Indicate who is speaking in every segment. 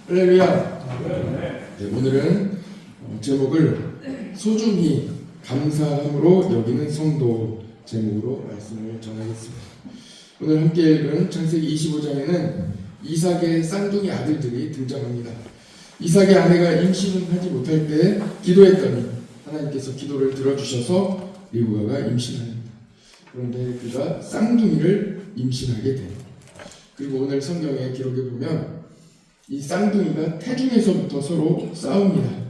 Speaker 1: 할렐루야. 네, 오늘은 제목을 소중히 감사함으로 여기는 성도 제목으로 말씀을 전하겠습니다. 오늘 함께 읽은 창세기 25장에는 이삭의 쌍둥이 아들들이 등장합니다. 이삭의 아내가 임신을 하지 못할 때 기도했더니 하나님께서 기도를 들어주셔서 리브가가 임신합니다. 그런데 그가 쌍둥이를 임신하게 됩니다. 그리고 오늘 성경에 기록해 보면 이 쌍둥이가 태중에서부터 서로 싸웁니다.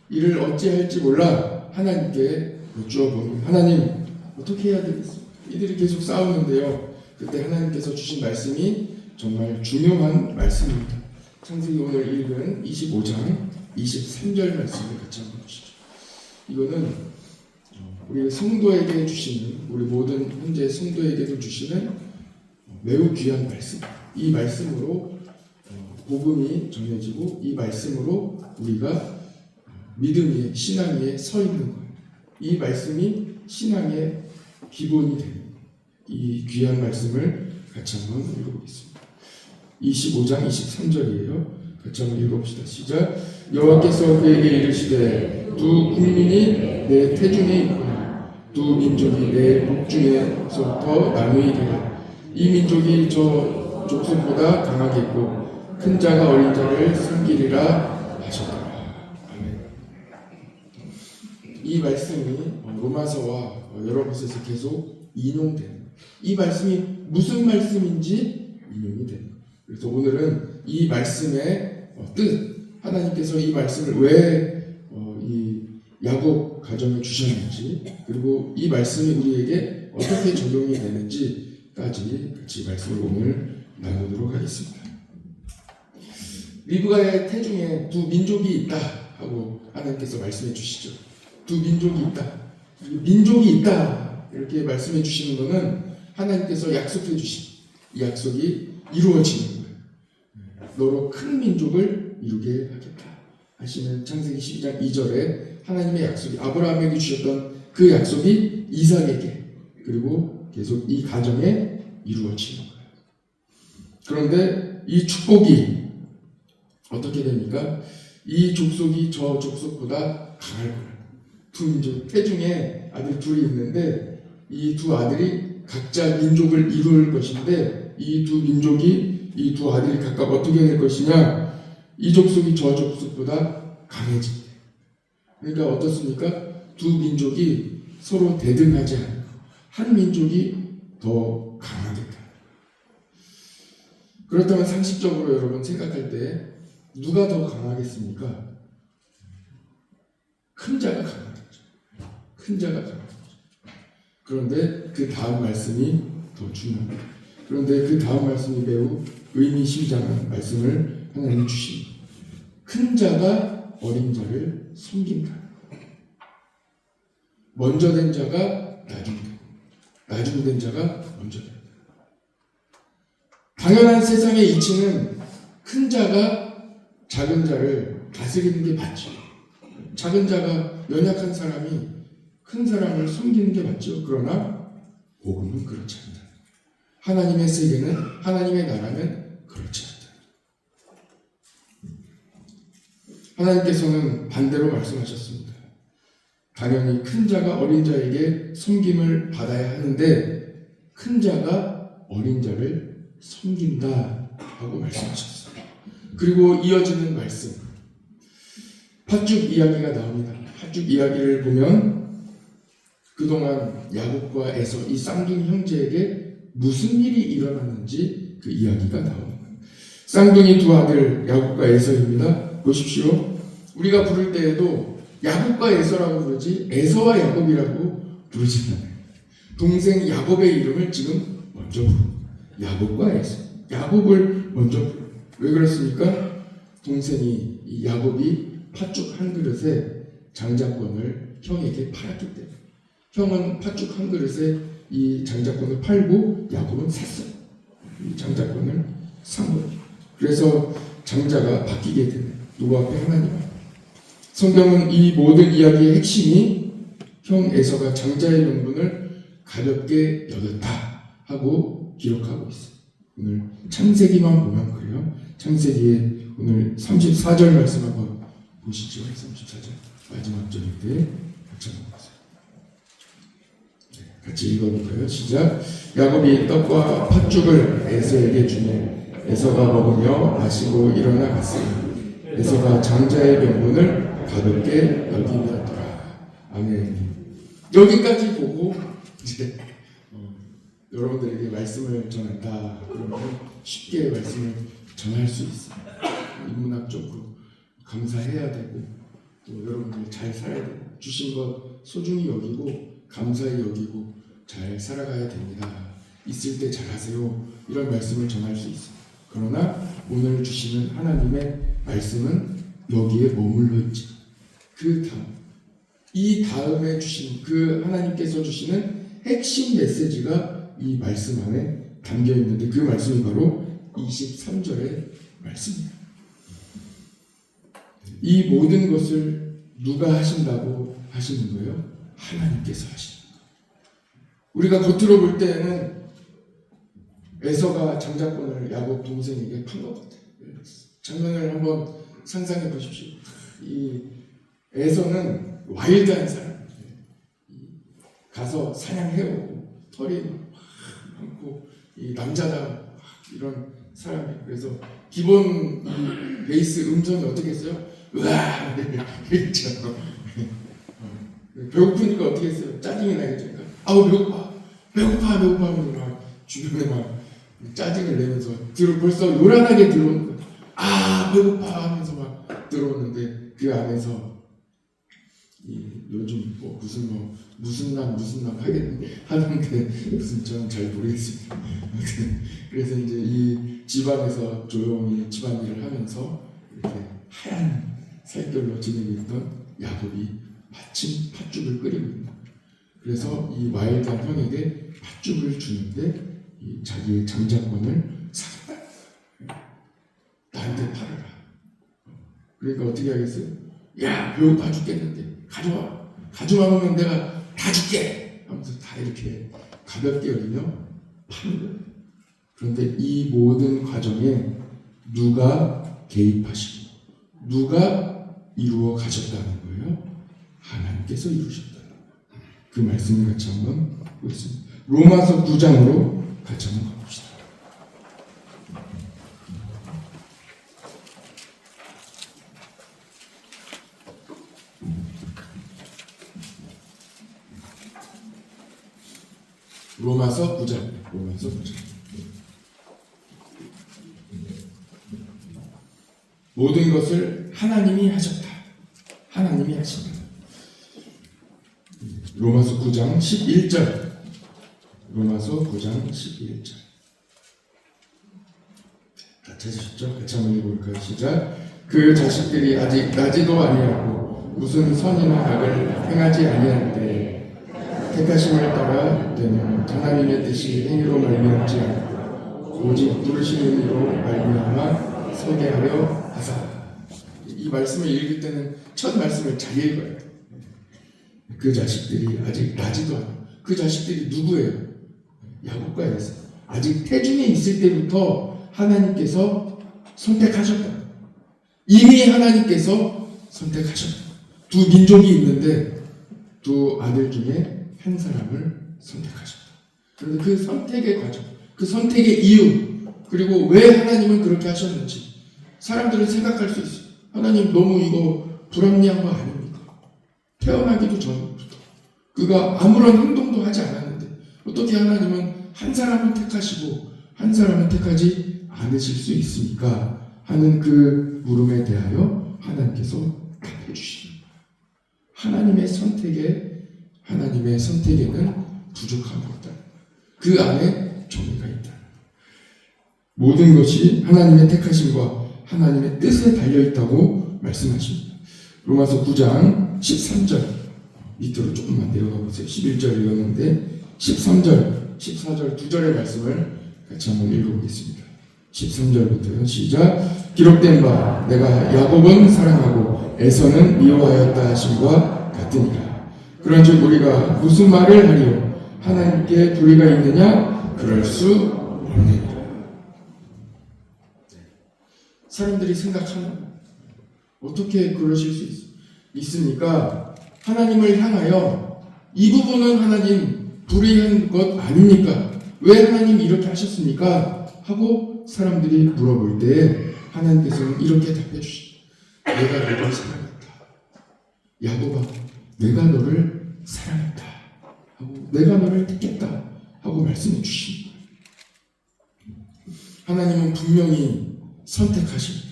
Speaker 1: 이를 어찌할지 몰라 하나님께 여쭈어 보니 하나님 어떻게 해야 되겠습니까? 이들이 계속 싸우는데요. 그때 하나님께서 주신 말씀이 정말 중요한 말씀입니다. 창세기 오늘 읽은 25장 23절 말씀을 같이 한번 보시죠. 이거는 우리 성도에게 주시는, 우리 모든 현재 성도에게도 주시는 매우 귀한 말씀. 이 말씀으로 복음이 전해지고 이 말씀으로 우리가 믿음 위에, 신앙 위에 서 있는 거예요. 이 말씀이 신앙의 기본이 됩니다. 이 귀한 말씀을 같이 한번 읽어보겠습니다. 25장 23절이에요. 같이 한번 읽어봅시다. 시작. 여호와께서 그에게 이르시되 두 국민이 내 태중에 있구나. 두 민족이 내 목중에서부터 나누이리라. 이 민족이 저 족속보다 강하겠고 큰 자가 어린 자를 섬기리라 하셨더라. 아멘. 이 말씀이 로마서와 여러 곳에서 계속 인용됩니다. 이 말씀이 무슨 말씀인지 인용이 됩니다. 그래서 오늘은 이 말씀의 뜻, 하나님께서 이 말씀을 왜 이 야곱 가정에 주셨는지, 그리고 이 말씀이 우리에게 어떻게 적용이 되는지까지 같이 말씀을 오늘 나누도록 하겠습니다. 리브가의 태중에 두 민족이 있다 하고 하나님께서 말씀해 주시죠. 두 민족이 있다. 민족이 있다 이렇게 말씀해 주시는 것은 하나님께서 약속해 주신 이 약속이 이루어지는 거예요. 너로 큰 민족을 이루게 하겠다 하시는 창세기 12장 2절에 하나님의 약속이 아브라함에게 주셨던 그 약속이 이삭에게 그리고 계속 이 가정에 이루어지는 거예요. 그런데 이 축복이 어떻게 됩니까? 이 족속이 저 족속보다 강할 거예요. 두 민족, 태중에 아들 둘이 있는데 이 두 아들이 각자 민족을 이룰 것인데 이 두 민족이, 이 두 아들이 각각 어떻게 될 것이냐? 이 족속이 저 족속보다 강해집니다. 그러니까 어떻습니까? 두 민족이 서로 대등하지 않고 한 민족이 더 강하겠다. 그렇다면 상식적으로 여러분 생각할 때 누가 더 강하겠습니까? 큰 자가 강하겠죠. 큰 자가 강하겠죠. 그런데 그 다음 말씀이 더 중요합니다. 그런데 그 다음 말씀이 매우 의미심장한 말씀을 하나님이 주십니다. 큰 자가 어린 자를 섬긴다. 먼저 된 자가 나중 된다. 나중 된 자가 먼저 된다. 당연한 세상의 이치는 큰 자가 작은 자를 다스리는 게 맞죠. 작은 자가 연약한 사람이 큰 사람을 섬기는 게 맞죠. 그러나 복음은 그렇지 않다. 하나님의 세계는, 하나님의 나라는 그렇지 않다. 하나님께서는 반대로 말씀하셨습니다. 당연히 큰 자가 어린 자에게 섬김을 받아야 하는데 큰 자가 어린 자를 섬긴다 하고 말씀하셨습니다. 그리고 이어지는 말씀, 팥죽 이야기가 나옵니다. 팥죽 이야기를 보면 그동안 야곱과 에서 이 쌍둥이 형제에게 무슨 일이 일어났는지 그 이야기가 나옵니다. 쌍둥이 두 아들 야곱과 에서입니다. 보십시오. 우리가 부를 때에도 야곱과 에서라고 부르지 에서와 야곱이라고 부르지 않아요. 동생 야곱의 이름을 지금 먼저 부릅니다. 야곱과 에서, 야곱을 먼저 부릅니다. 왜 그렇습니까? 동생이 이 야곱이 팥죽 한 그릇에 장자권을 형에게 팔았기 때문에 형은 팥죽 한 그릇에 이 장자권을 팔고 야곱은 샀어요. 이 장자권을 산 거예요. 그래서 장자가 바뀌게 되는 누구 앞에? 하나님 앞에. 성경은 이 모든 이야기의 핵심이 형 에서가 장자의 명분을 가볍게 여겼다 하고 기록하고 있어요. 오늘 창세기만 보면 그래요. 창세기의 오늘 34절 말씀 한번 보시죠. 34절 마지막 절인데 같이 한번 보세요. 네, 같이 읽어볼까요? 시작. 야곱이 떡과 팥죽을 에서에게 주매 에서가 먹으며 마시고 일어나 갔으니 에서가 장자의 명분을 가볍게 여기었더라. 아멘. 여기까지 보고 이제 여러분들에게 말씀을 전한다 그러면 쉽게 말씀을 전할 수 있습니다. 인문학적으로 감사해야 되고 또 여러분들이 잘 살아야 되고 주신 것 소중히 여기고 감사히 여기고 잘 살아가야 됩니다. 있을 때 잘하세요. 이런 말씀을 전할 수 있습니다. 그러나 오늘 주시는 하나님의 말씀은 여기에 머물러 있지. 그 다음, 이 다음에 주신 그 하나님께서 주시는 핵심 메시지가 이 말씀 안에 담겨 있는데 그 말씀이 바로 23절의 말씀입니다. 이 모든 것을 누가 하신다고 하시는 거예요? 하나님께서 하시는 거예요. 우리가 겉으로 볼 때는 에서가 장자권을 야곱 동생에게 판 것 같아요. 장면을 한번 상상해 보십시오. 이 에서는 와일드한 사람, 가서 사냥해오고 털이 많고 이 남자다 이런 사람이에요. 그래서 기본 이 베이스 음정이 어떻게 했어요? 으아 이랬죠. 배고프니까 어떻게 했어요? 짜증이 나겠죠. 아우 배고파 하면서 막 주변에 막 짜증을 내면서 벌써 요란하게 들어오는 거예요. 아 배고파 하면서 막 들어오는데 그 안에서 요즘 무슨 남 하는데 무슨 저는 잘 모르겠습니다. 그래서 이제 이 집안에서 조용히 집안일을 하면서 이렇게 하얀 살결로 지내고 있던 야곱이 마침 팥죽을 끓이고 있는 거예요. 그래서 이 와일드한 형에게 팥죽을 주는데 자기의 장자권을 사겠다. 나한테 팔아라. 그러니까 어떻게 하겠어요? 야 배고파 죽겠는데 가져와보면 내가 다 줄게 하면서 다 이렇게 가볍게 여기며 파는 거예요. 그런데 이 모든 과정에 누가 개입하시고 누가 이루어 가셨다는 거예요? 하나님께서 이루셨다는 거예요. 그 말씀을 같이 한번 보겠습니다. 로마서 9장으로 같이 한번 가봅시다. 로마서 9장. 모든 것을 하나님이 하셨다. 하나님이 하신다. 로마서 9장 11절. 로마서 9장 11절. 다 찾으셨죠? 같이 한번 읽어볼까요? 시작. 그 자식들이 아직 나지도 아니하고 무슨 선이나 악을 행하지 아니할 때 택하심을 따라 되면 하나님의 뜻이 행위로 말미암지 않고 오직 부르시는 이로 말미암아 서게 하려 하사. 이 말씀을 읽을 때는 첫 말씀을 잘 읽어야 돼요. 그 자식들이 아직 나지도 않고. 그 자식들이 누구예요? 야곱과 에서. 아직 태중에 있을 때부터 하나님께서 선택하셨다. 이미 하나님께서 선택하셨다. 두 민족이 있는데 두 아들 중에 한 사람을 선택하셨다. 그런데 그 선택의 과정, 그 선택의 이유, 그리고 왜 하나님은 그렇게 하셨는지 사람들은 생각할 수 있어요. 하나님 너무 이거 불합리한 거 아닙니까? 태어나기도 전부터 그가 아무런 행동도 하지 않았는데 어떻게 하나님은 한 사람은 택하시고 한 사람은 택하지 않으실 수 있습니까? 하는 그 물음에 대하여 하나님께서 답해 주십니다. 하나님의 선택에는 부족함이 없다. 그 안에 정의가 있다. 모든 것이 하나님의 택하심과 하나님의 뜻에 달려있다고 말씀하십니다. 로마서 9장 13절 밑으로 조금만 내려가 보세요. 11절 읽었는데 13절, 14절 두 절의 말씀을 같이 한번 읽어보겠습니다. 13절부터요. 시작. 기록된 바 내가 야곱은 사랑하고 에서는 미워하였다 하심과 같으니라. 그런즉 우리가 무슨 말을 하리요? 하나님께 불의가 있느냐? 그럴 수 없느니라. 사람들이 생각하나? 어떻게 그러실 수 있습니까? 하나님을 향하여 이 부분은 하나님 불의한 것 아닙니까? 왜 하나님 이렇게 하셨습니까? 하고 사람들이 물어볼 때 하나님께서는 이렇게 답해 주시죠. 내가 너를 사랑했다. 야곱아, 내가 너를 사랑했다. 하고 내가 너를 택했다. 하고 말씀해 주십니다. 하나님은 분명히 선택하십니다.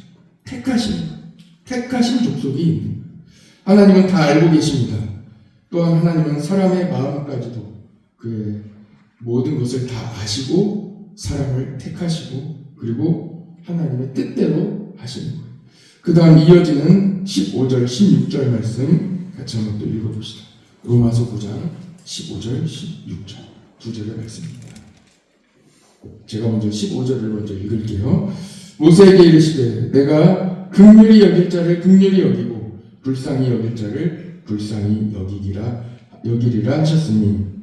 Speaker 1: 택하신 족속이 있는 하나님은 다 알고 계십니다. 또한 하나님은 사람의 마음까지도 그의 모든 것을 다 아시고 사람을 택하시고 그리고 하나님의 뜻대로 하시는 거예요. 그 다음 이어지는 15절, 16절 말씀 같이 한번 또 읽어봅시다. 로마서 9장 15절, 16절 두 절의 말씀입니다. 제가 먼저 15절을 먼저 읽을게요. 모세에게 이르시되 내가 긍휼히 여길 자를 긍휼히 여기고 불쌍히 여길 자를 불쌍히 여기리라 하셨으니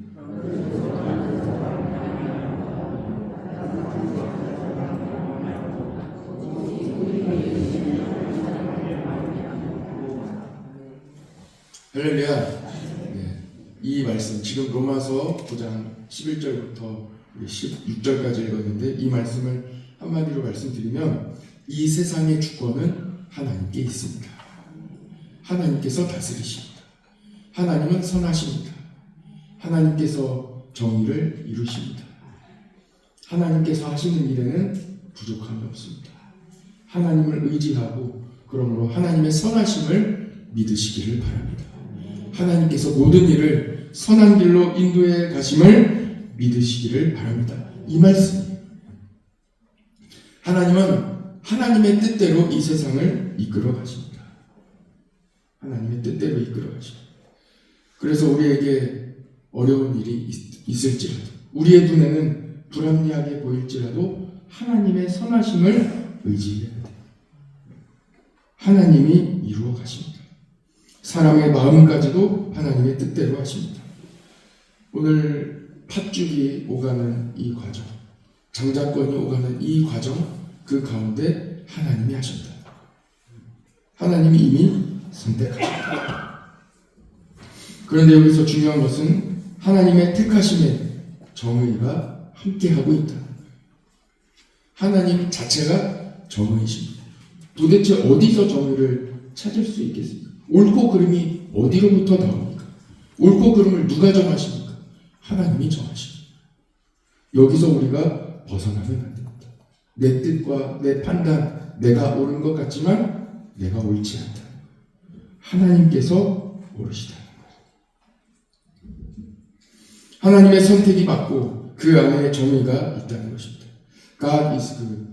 Speaker 1: 할렐루야. 네, 이 말씀 지금 로마서 9장 11절부터 16절까지 읽었는데 이 말씀을 한마디로 말씀드리면 이 세상의 주권은 하나님께 있습니다. 하나님께서 다스리십니다. 하나님은 선하십니다. 하나님께서 정의를 이루십니다. 하나님께서 하시는 일에는 부족함이 없습니다. 하나님을 의지하고 그러므로 하나님의 선하심을 믿으시기를 바랍니다. 하나님께서 모든 일을 선한 길로 인도해 가심을 믿으시기를 바랍니다. 이 말씀이에요. 하나님은 하나님의 뜻대로 이 세상을 이끌어 가십니다. 하나님의 뜻대로 이끌어 가십니다. 그래서 우리에게 어려운 일이 있을지라도 우리의 눈에는 불합리하게 보일지라도 하나님의 선하심을 의지해야 돼요. 하나님이 이루어 가십니다. 사람의 마음까지도 하나님의 뜻대로 하십니다. 오늘 팥죽이 오가는 이 과정, 장자권이 오가는 이 과정, 그 가운데 하나님이 하셨다. 하나님이 이미 선택하셨다. 그런데 여기서 중요한 것은 하나님의 택하심에 정의가 함께하고 있다. 하나님 자체가 정의이십니다. 도대체 어디서 정의를 찾을 수 있겠습니까? 옳고 그름이 어디로부터 나옵니까? 옳고 그름을 누가 정하십니까? 하나님이 정하십니다. 여기서 우리가 벗어나면 안 됩니다. 내 뜻과 내 판단, 내가 옳은 것 같지만 내가 옳지 않다. 하나님께서 옳으시다는 거예요. 하나님의 선택이 받고 그 안에 정의가 있다는 것입니다. God is good.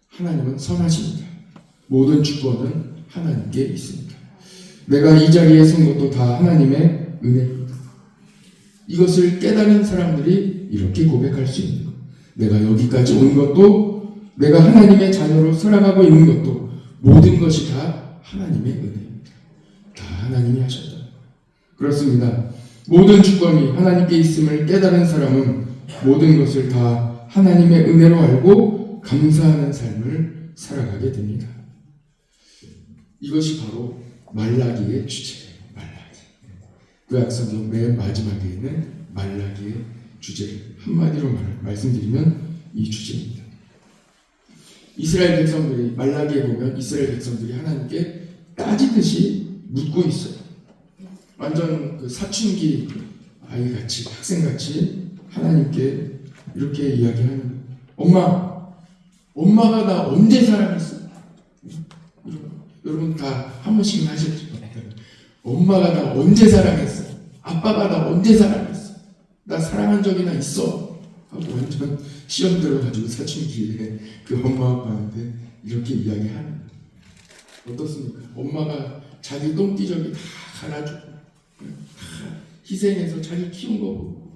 Speaker 1: 하나님은 선하십니다. 모든 주권은 하나님께 있습니다. 내가 이 자리에 선 것도 다 하나님의 은혜입니다. 이것을 깨달은 사람들이 이렇게 고백할 수 있는 것. 내가 여기까지 온 것도, 내가 하나님의 자녀로 살아가고 있는 것도 모든 것이 다 하나님의 은혜입니다. 다 하나님이 하셨다. 그렇습니다. 모든 주권이 하나님께 있음을 깨달은 사람은 모든 것을 다 하나님의 은혜로 알고 감사하는 삶을 살아가게 됩니다. 이것이 바로 말라기의 주제예요. 말라기. 구약성경 맨 마지막에는 말라기의 주제를 한마디로 말씀드리면 이 주제입니다. 이스라엘 백성들이 말라기에 보면 이스라엘 백성들이 하나님께 따지듯이 묻고 있어요. 완전 그 사춘기 아이같이 학생같이 하나님께 이렇게 이야기하는 엄마가 나 언제 사랑했어? 여러분 다 한 번씩은 하셨죠. 엄마가 나 언제 사랑했어? 아빠가 나 언제 사랑했어? 나 사랑한 적이나 있어? 하고 완전 시험 들어가지고 사춘기에 그 엄마 아빠한테 이렇게 이야기하는. 어떻습니까? 엄마가 자기 똥기저귀 다 갈아주고 다 희생해서 자기 키운 거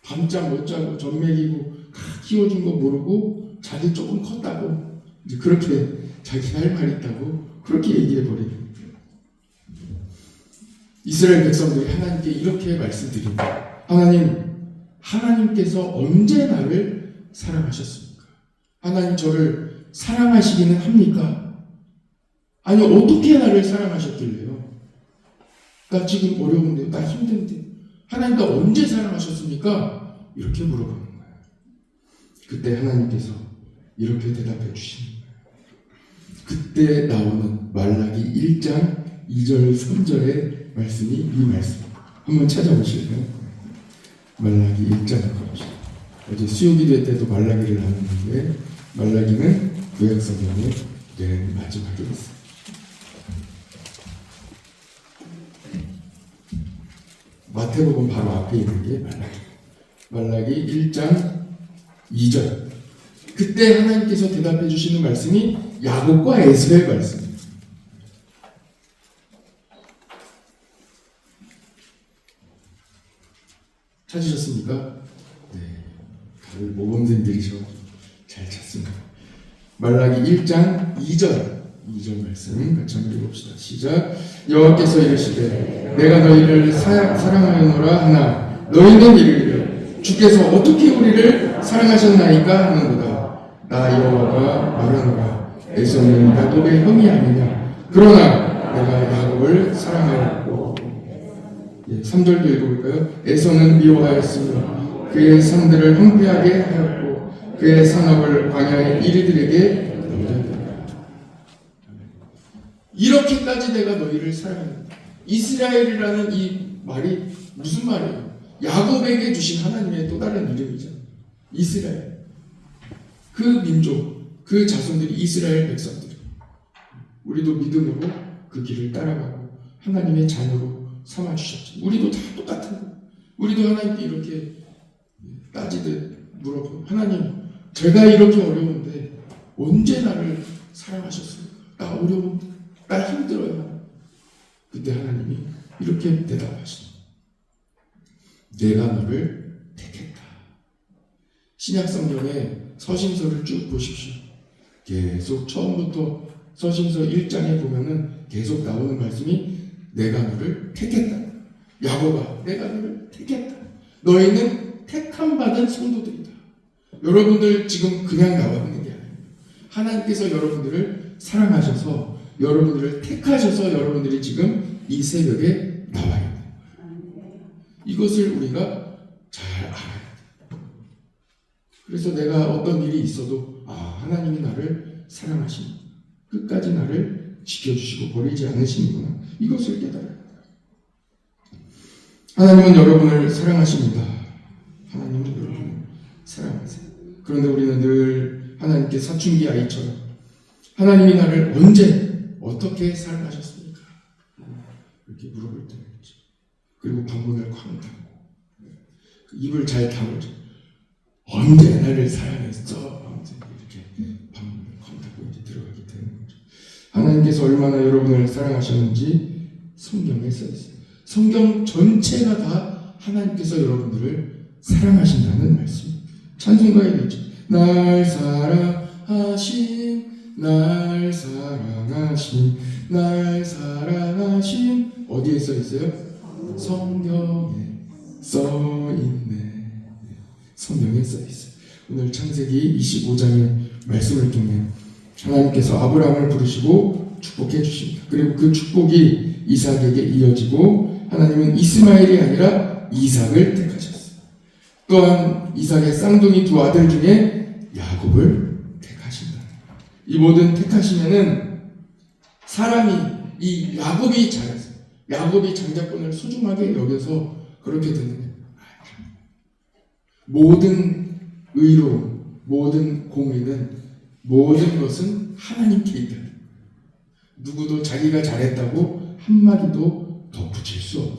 Speaker 1: 밤잠 못 자고 젖 먹이고 다 키워준 거 모르고 자기 조금 컸다고 이제 그렇게 자기 할 말 있다고 그렇게 얘기해버리는. 이스라엘 백성들이 하나님께 이렇게 말씀드립니다. 하나님께서 언제 나를 사랑하셨습니까? 하나님 저를 사랑하시기는 합니까? 아니 어떻게 나를 사랑하셨길래요? 나 지금 어려운데, 나 힘든데 하나님 나 언제 사랑하셨습니까? 이렇게 물어보는 거예요. 그때 하나님께서 이렇게 대답해 주시는 거예요. 그때 나오는 말라기 1장 2절 3절의 말씀이 이 말씀. 한번 찾아보실까요? 말라기 1장을 봅시다. 어제 수요기도 때도 말라기를 나눴는데 말라기는 구약성경의 맨 마지막에 있어요. 마태복음 바로 앞에 있는 게 말라기 1장 2절. 그때 하나님께서 대답해 주시는 말씀이 야곱과 에서의 말씀입니다. 찾으셨습니까? 네, 다들 모범생들이셔. 잘 찾습니다. 말라기 1장 2절 말씀 같이 한번 읽어봅시다. 시작. 여호와께서 이르시되 내가 너희를 사랑하였노라 하나 너희는 이르기를 주께서 어떻게 우리를 사랑하셨나이까 하는도다. 나 여호와가 말하노라. 에서는 야곱의 형이 아니냐. 그러나 내가 야곱을 사랑하였고 3절도 읽어볼까요? 에서는 미워하였으며 그의 산들을 황폐하게 하였고 그의 산업을 광야의 이리들에게 넘겼다. 이렇게까지 내가 너희를 사랑한다. 이스라엘이라는 이 말이 무슨 말이에요? 야곱에게 주신 하나님의 또 다른 이름이죠. 이스라엘. 그 민족, 그 자손들이 이스라엘 백성들. 우리도 믿음으로 그 길을 따라가고 하나님의 자녀로 삼아주셨죠. 우리도 다 똑같은 거예요. 우리도 하나님께 이렇게 따지듯 물어보고 하나님 제가 이렇게 어려운데 언제 나를 사랑하셨습니까? 나 어려운데 나 힘들어요. 그때 하나님이 이렇게 대답하시죠. 내가 너를 택했다. 신약성경의 서신서를 쭉 보십시오. 계속 처음부터 서신서 1장에 보면은 계속 나오는 말씀이 내가 너를 택했다. 야곱아, 내가 너를 택했다. 너희는 택함 받은 성도들이다. 여러분들 지금 그냥 나와 있는 게 아닙니다. 하나님께서 여러분들을 사랑하셔서 여러분들을 택하셔서 여러분들이 지금 이 새벽에 나와 있는 거예요. 이것을 우리가 잘 알아야 돼요. 그래서 내가 어떤 일이 있어도 하나님이 나를 사랑하시는 끝까지 나를 지켜주시고 버리지 않으시는구나. 이것을 깨달아야 합니다. 하나님은 여러분을 사랑하십니다. 하나님은 여러분을 사랑하세요. 그런데 우리는 늘 하나님께 사춘기 아이처럼 하나님이 나를 언제 어떻게 사랑하셨습니까? 이렇게 물어볼 때가 있죠. 그리고 방문을 쾅 닫고 입을 잘 다물죠. 언제 나를 사랑했어? 언제 이렇게 방문을 쾅 닫고 이제 들어가게 되는 거죠. 하나님께서 얼마나 여러분을 사랑하셨는지 성경에 써 있어요. 성경 전체가 다 하나님께서 여러분들을 사랑하신다는 말씀입니다. 찬송가에 있죠. 날 사랑하신, 날 사랑하신, 날 사랑하신. 어디에 써 있어요? 성경에 써 있네. 성경에 써 있어요. 오늘 창세기 25장의 말씀을 통해 하나님께서 아브라함을 부르시고 축복해 주십니다. 그리고 그 축복이 이삭에게 이어지고 하나님은 이스마엘이 아니라 이삭을 택하셨어요. 또한 이삭의 쌍둥이 두 아들 중에 야곱을 택하신다. 이 모든 택하시면은 사람이 이 야곱이 잘했어요. 야곱이 장자권을 소중하게 여겨서 그렇게 되는 거예요. 모든 의로움, 모든 공의는 모든 것은 하나님께 있다. 누구도 자기가 잘했다고 한마디도 덧붙일 수 없는.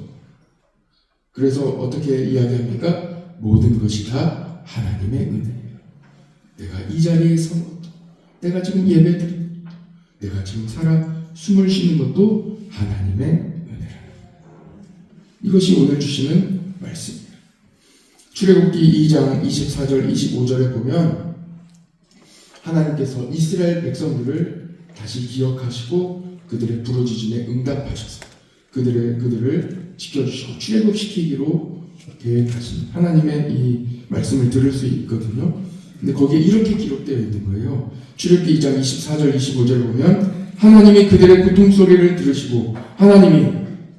Speaker 1: 그래서 어떻게 이야기합니까? 모든 것이 다 하나님의 은혜예요. 내가 이 자리에 선 것도, 내가 지금 예배드리는 것도, 내가 지금 살아 숨을 쉬는 것도 하나님의 은혜라. 이것이 오늘 주시는 말씀입니다. 출애굽기 2장 24절 25절에 보면 하나님께서 이스라엘 백성들을 다시 기억하시고 그들의 부르짖음에 응답하셔서 그들을 지켜주시고 출애굽시키기로 계획하신 하나님의 이 말씀을 들을 수 있거든요. 근데 거기에 이렇게 기록되어 있는 거예요. 출애굽기 2장 24절 25절을 보면 하나님이 그들의 고통 소리를 들으시고 하나님이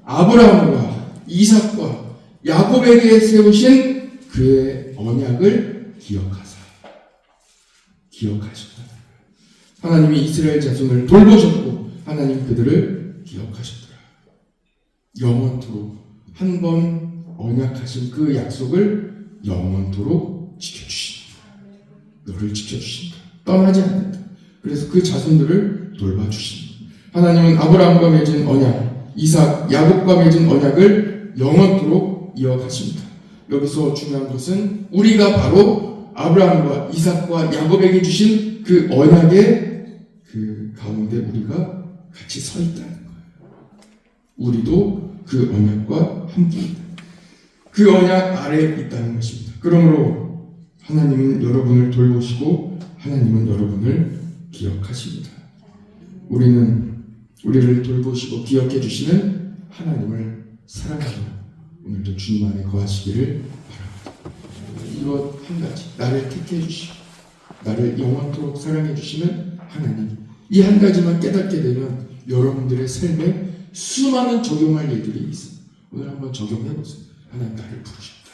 Speaker 1: 아브라함과 이삭과 야곱에게 세우신 그의 언약을 기억하셨다. 하나님이 이스라엘 자손을 돌보셨고 하나님 그들을 기억하셨더라. 영원토록 한 번 언약하신 그 약속을 영원토록 지켜주신다. 너를 지켜주신다. 떠나지 않는다. 그래서 그 자손들을 돌봐주신다. 하나님은 아브라함과 맺은 언약, 이삭, 야곱과 맺은 언약을 영원토록 이어가십니다. 여기서 중요한 것은 우리가 바로 아브라함과 이삭과 야곱에게 주신 그 언약의 그 가운데 우리가 같이 서 있다는 거예요. 우리도 그 언약과 함께 있다. 그 언약 아래에 있다는 것입니다. 그러므로 하나님은 여러분을 돌보시고 하나님은 여러분을 기억하십니다. 우리를 돌보시고 기억해 주시는 하나님을 사랑하며 오늘도 주님 안에 거하시기를 바랍니다. 이것 한 가지, 나를 택해 주시고 나를 영원토록 사랑해 주시는 하나님, 이 한 가지만 깨닫게 되면 여러분들의 삶에 수많은 적용할 일들이 있습니다. 오늘 한번 적용해 보세요. 하나님 나를 부르셨다.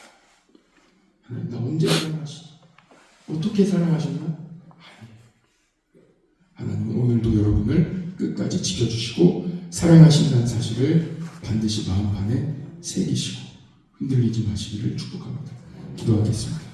Speaker 1: 하나님 나 언제 사랑하시나? 어떻게 사랑하셨나? 하나님은 오늘도 여러분을 끝까지 지켜주시고 사랑하신다는 사실을 반드시 마음판에 새기시고 흔들리지 마시기를 축복합니다. 기도하겠습니다.